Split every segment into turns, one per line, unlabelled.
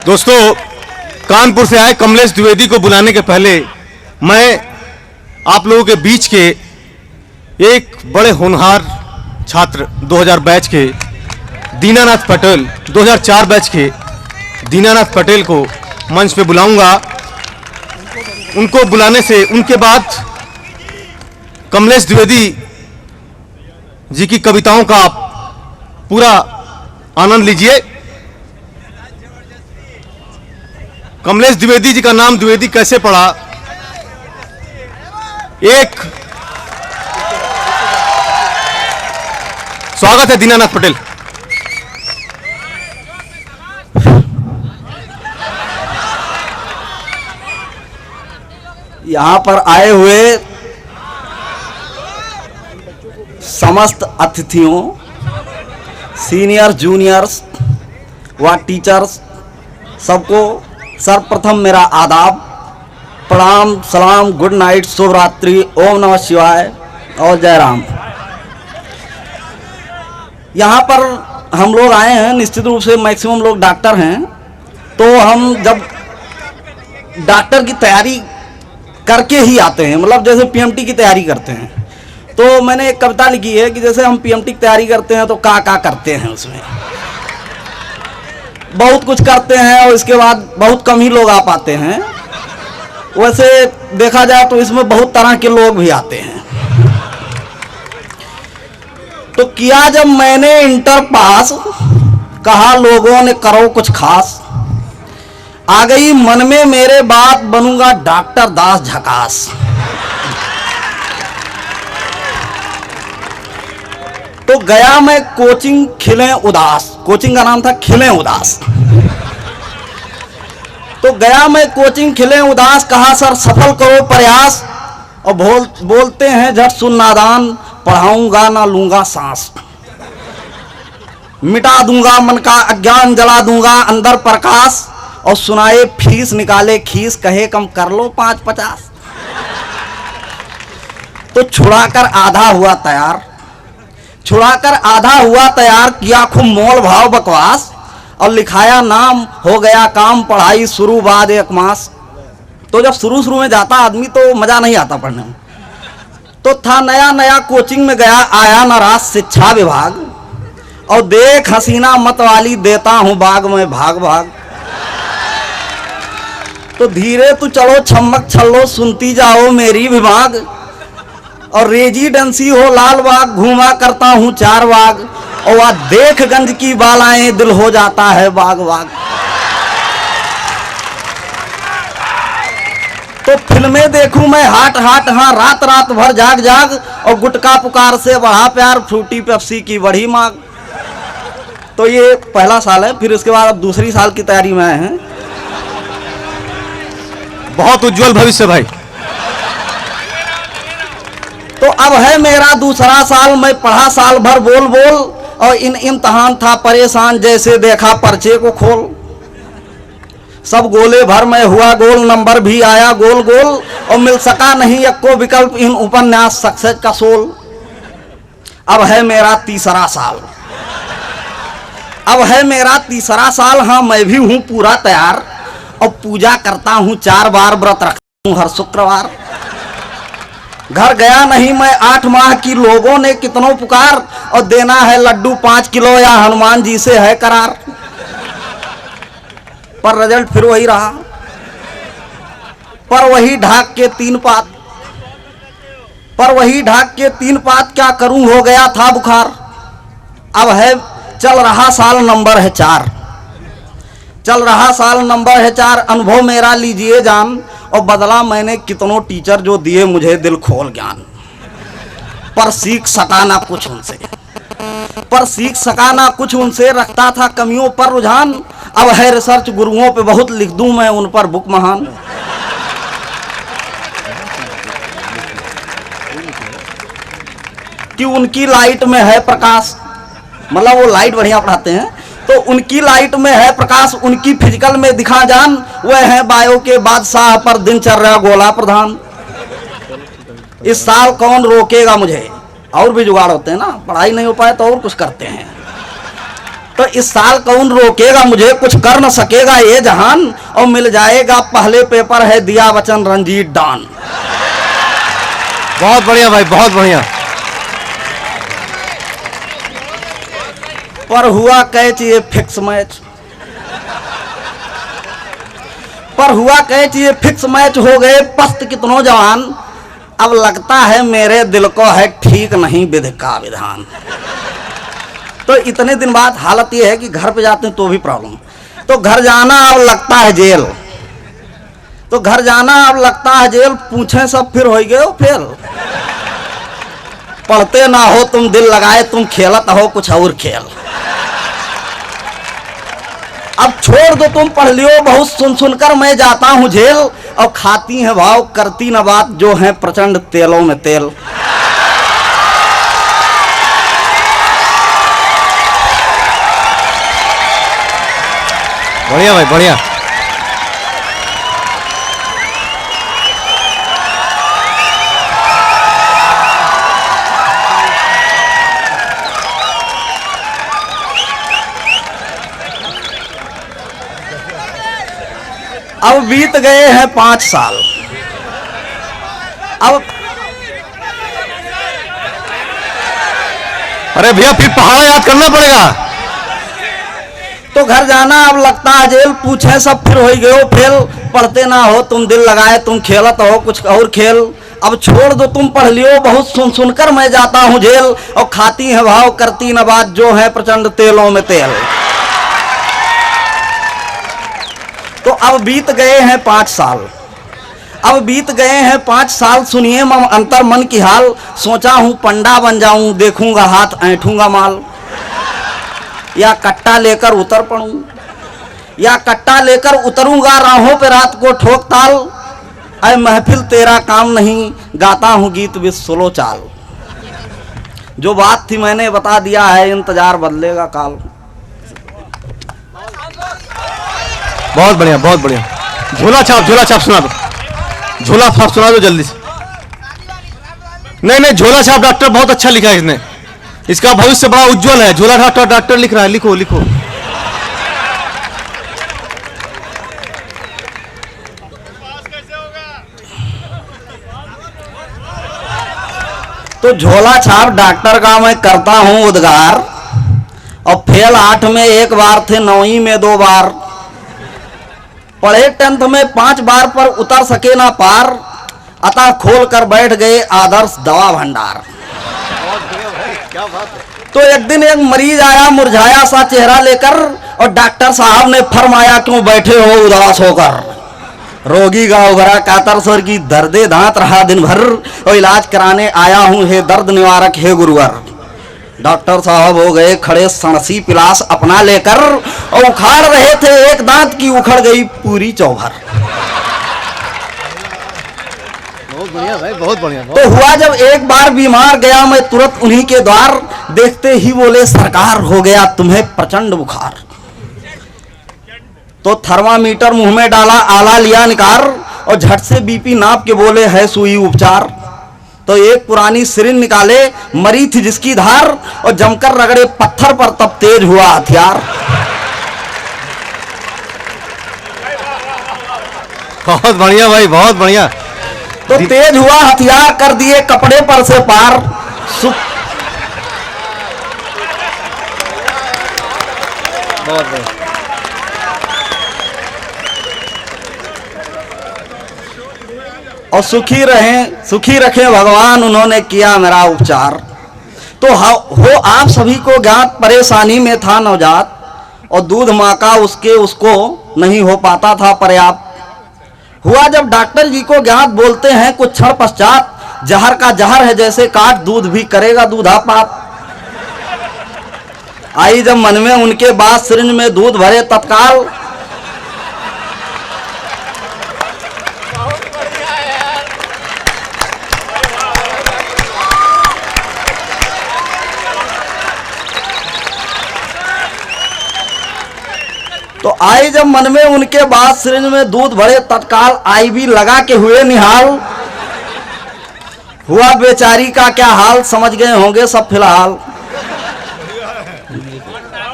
दोस्तों, कानपुर से आए कमलेश द्विवेदी को बुलाने के पहले मैं आप लोगों के बीच के एक बड़े होनहार छात्र 2000 बैच के दीनानाथ पटेल, 2004 बैच के दीनानाथ पटेल को मंच पे बुलाऊंगा। उनको बुलाने से उनके बाद कमलेश द्विवेदी जी की कविताओं का आप पूरा आनंद लीजिए। कमलेश द्विवेदी जी का नाम द्विवेदी कैसे पड़ा? एक स्वागत है दीनानाथ पटेल।
यहां पर आए हुए समस्त अतिथियों, सीनियर जूनियर्स व टीचर्स सबको सर्वप्रथम मेरा आदाब, प्रणाम, सलाम, गुड नाइट, शुभ रात्रि, ओम नमः शिवाय और जय राम। यहाँ पर हम लोग आए हैं, निश्चित रूप से मैक्सिमम लोग डॉक्टर हैं, तो हम जब डॉक्टर की तैयारी करके ही आते हैं, मतलब जैसे पीएमटी की तैयारी करते हैं, तो मैंने एक कविता लिखी है कि जैसे हम पीएमटी की तैयारी करते हैं तो का करते हैं, उसमें बहुत कुछ करते हैं और इसके बाद बहुत कम ही लोग आ पाते हैं। वैसे देखा जाए तो इसमें बहुत तरह के लोग भी आते हैं। तो किया जब मैंने इंटर पास, कहा लोगों ने करो कुछ खास, आ गई मन में मेरे बात, बनूंगा डॉक्टर दास झकास। तो गया मैं कोचिंग खिले उदास, कोचिंग का नाम था खिले उदास। तो गया मैं कोचिंग खिले उदास, कहा सर सफल करो प्रयास, और बोलते हैं झट सुन नादान, पढ़ाऊंगा ना लूंगा सांस, मिटा दूंगा मन का अज्ञान, जला दूंगा अंदर प्रकाश, और सुनाए फीस निकाले खीस, कहे कम कर लो 5-50। तो छुड़ाकर आधा हुआ तैयार, छुड़ाकर आधा हुआ तैयार, किया खूब मोल भाव बकवास, और लिखाया नाम, हो गया काम, पढ़ाई शुरू बाद 1 मास। तो जब शुरू में जाता आदमी तो मजा नहीं आता पढ़ने में। तो था नया नया कोचिंग में गया, आया नाराज शिक्षा विभाग, और देख हसीना मत वाली, देता हूं बाग में भाग भाग। तो धीरे तू चलो छमक छल्लो, सुनती जाओ मेरी विभाग, और रेजिडेंसी हो लाल बाग, घूमा करता हूं 4 बाग, और वह देख गंज की बालाएं, दिल हो जाता है बाग बाग। तो फिल्में देखूं मैं हाट हाट, हाँ रात रात भर जाग जाग, और गुटका पुकार से बढ़ा प्यार, फ्रूटी पेप्सी की बढ़ी मांग। तो ये पहला साल है, फिर इसके बाद अब दूसरी साल की तैयारी में आए हैं।
बहुत उज्जवल भविष्य भाई।
तो अब है मेरा दूसरा साल, मैं पढ़ा साल भर बोल बोल, और इन इम्तहान था परेशान, जैसे देखा पर्चे को खोल। सब गोले भर में हुआ गोल, नंबर भी आया गोल गोल, और मिल सका नहीं एको विकल्प इन उपन्यास सक्सेस का सोल। अब है मेरा तीसरा साल, अब है मेरा तीसरा साल, हाँ मैं भी हूं पूरा तैयार, और पूजा करता हूं 4 बार, व्रत रखता हूं हर शुक्रवार। घर गया नहीं मैं 8 माह की, लोगों ने कितनों पुकार, और देना है लड्डू 5 किलो, या हनुमान जी से है करार। पर रिजल्ट फिर वही रहा, पर वही ढाक के 3 पात, पर वही ढाक के 3 पात, क्या करूं हो गया था बुखार। अब है चल रहा साल नंबर है 4, चल रहा साल नंबर है 4, अनुभव मेरा लीजिए जान, और बदला मैंने कितनों टीचर जो दिए मुझे दिल खोल ज्ञान। पर सीख सका ना कुछ उनसे, पर सीख सका ना कुछ उनसे, रखता था कमियों पर रुझान। अब है रिसर्च गुरुओं पे बहुत लिख दूं मैं, उन पर बुक महान। कि उनकी लाइट में है प्रकाश, मतलब वो लाइट बढ़िया पढ़ाते हैं, तो उनकी लाइट में है प्रकाश, उनकी फिजिकल में दिखा जान, वह है बायो के बादशाह, पर दिनचर्या गोला प्रधान। इस साल कौन रोकेगा मुझे, और भी जुगाड़ होते हैं ना, पढ़ाई नहीं हो पाए तो और कुछ करते हैं। तो इस साल कौन रोकेगा मुझे, कुछ कर न सकेगा ये जहान, और मिल जाएगा पहले पेपर है दिया वचन रंजीत डॉन।
बहुत बढ़िया भाई, बहुत बढ़िया।
पर हुआ कैच ये फिक्स मैच, पर हुआ कैच ये फिक्स मैच, हो गए पस्त कितनों जवान, अब लगता है मेरे दिल को है ठीक नहीं विधि का विधान। तो इतने दिन बाद हालत ये है कि घर पे जाते हैं तो भी प्रॉब्लम, तो घर जाना अब लगता है जेल, तो घर जाना अब लगता है जेल, पूछे सब फिर हो गए हो फेल, पढ़ते ना हो तुम दिल लगाए तुम खेलत हो कुछ और खेल, अब छोड़ दो तुम पढ़ लियो बहुत सुन सुनकर मैं जाता हूं जेल, और खाती है भाव करती न बात जो है प्रचंड तेलों में तेल।
बढ़िया भाई, बढ़िया।
अब बीत गए हैं 5 साल, अब
अरे भैया फिर पहाड़ा याद करना पड़ेगा।
तो घर जाना अब लगता है जेल, पूछे सब फिर हो गए हो फेल, पढ़ते ना हो तुम दिल लगाए तुम खेलत हो कुछ और खेल, अब छोड़ दो तुम पढ़ लियो बहुत सुन सुनकर मैं जाता हूं जेल, और खाती है भाव करती न बात जो है प्रचंड तेलों में तेल। तो अब बीत गए हैं 5 साल, अब बीत गए हैं 5 साल, सुनिए मम अंतर मन की हाल, सोचा हूं पंडा बन जाऊं देखूंगा हाथ ऐठूंगा माल, या कट्टा लेकर उतर पड़ूं, या कट्टा लेकर उतरूंगा राहों पे रात को ठोक ताल, ऐ महफिल तेरा काम नहीं गाता हूं गीत विद सोलो चाल। जो बात थी मैंने बता दिया है, इंतजार बदलेगा काल।
बहुत बढ़िया, बहुत बढ़िया। झोला छाप, झोला छाप सुना दो, झोला छाप सुना दो जल्दी से। नहीं नहीं, झोला छाप डॉक्टर बहुत अच्छा लिखा है इसने, इसका भविष्य बड़ा उज्जवल है। झोला छाप डॉक्टर लिख रहा है, लिखो लिखो।
तो झोला छाप डॉक्टर का मैं करता हूं उद्गार, और फेल 8 में 1 बार थे, 9वीं में 2 बार, पढ़े 10th में 5 बार पर उतर सके ना पार, अतः खोल कर बैठ गए आदर्श दवा भंडार।
क्या बात है।
तो एक दिन एक मरीज आया मुरझाया सा चेहरा लेकर, और डॉक्टर साहब ने फरमाया क्यों बैठे हो उदास होकर, रोगी का उभरा कातर स्वर की दर्दे दांत रहा दिन भर, और इलाज कराने आया हूं हे दर्द निवारक हे गुरुवर। डॉक्टर साहब हो गए खड़े सणसी पिलास अपना लेकर, और उखाड़ रहे थे एक दांत की उखड़ गई पूरी चौभर।
बहुत बढ़िया भाई, बहुत बढ़िया।
तो हुआ जब एक बार बीमार गया मैं तुरंत उन्हीं के द्वार, देखते ही बोले सरकार हो गया तुम्हें प्रचंड बुखार। तो थर्मामीटर मुंह में डाला आला लिया निकार, और झट से बीपी नाप के बोले है सुई उपचार। तो एक पुरानी सिरिंज निकाले मरी थी जिसकी धार, और जमकर रगड़े पत्थर पर तब तेज हुआ हथियार।
बहुत बढ़िया भाई, बहुत बढ़िया।
तो तेज हुआ हथियार कर दिए कपड़े पर से पार,
बहुत बढ़िया।
और सुखी रखे भगवान उन्होंने किया मेरा उपचार। तो हो आप सभी को ज्ञात परेशानी में था नवजात, और दूध माँ का उसको नहीं हो पाता था पर्याप्त। हुआ जब डॉक्टर जी को ज्ञात बोलते हैं कुछ क्षण पश्चात, जहर का जहर है जैसे काट दूध भी करेगा दूधापात। आई जब मन में उनके बाद सिरिंज में दूध भरे तत्काल, तो आई जब मन में उनके बाद सिरिंज में दूध भरे तत्काल, आईवी लगा के हुए निहाल। हुआ बेचारी का क्या हाल समझ गए होंगे सब फिलहाल।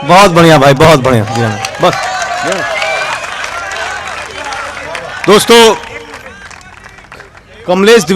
बहुत बढ़िया भाई, बहुत बढ़िया। बस दोस्तों, कमलेश द्विवेदी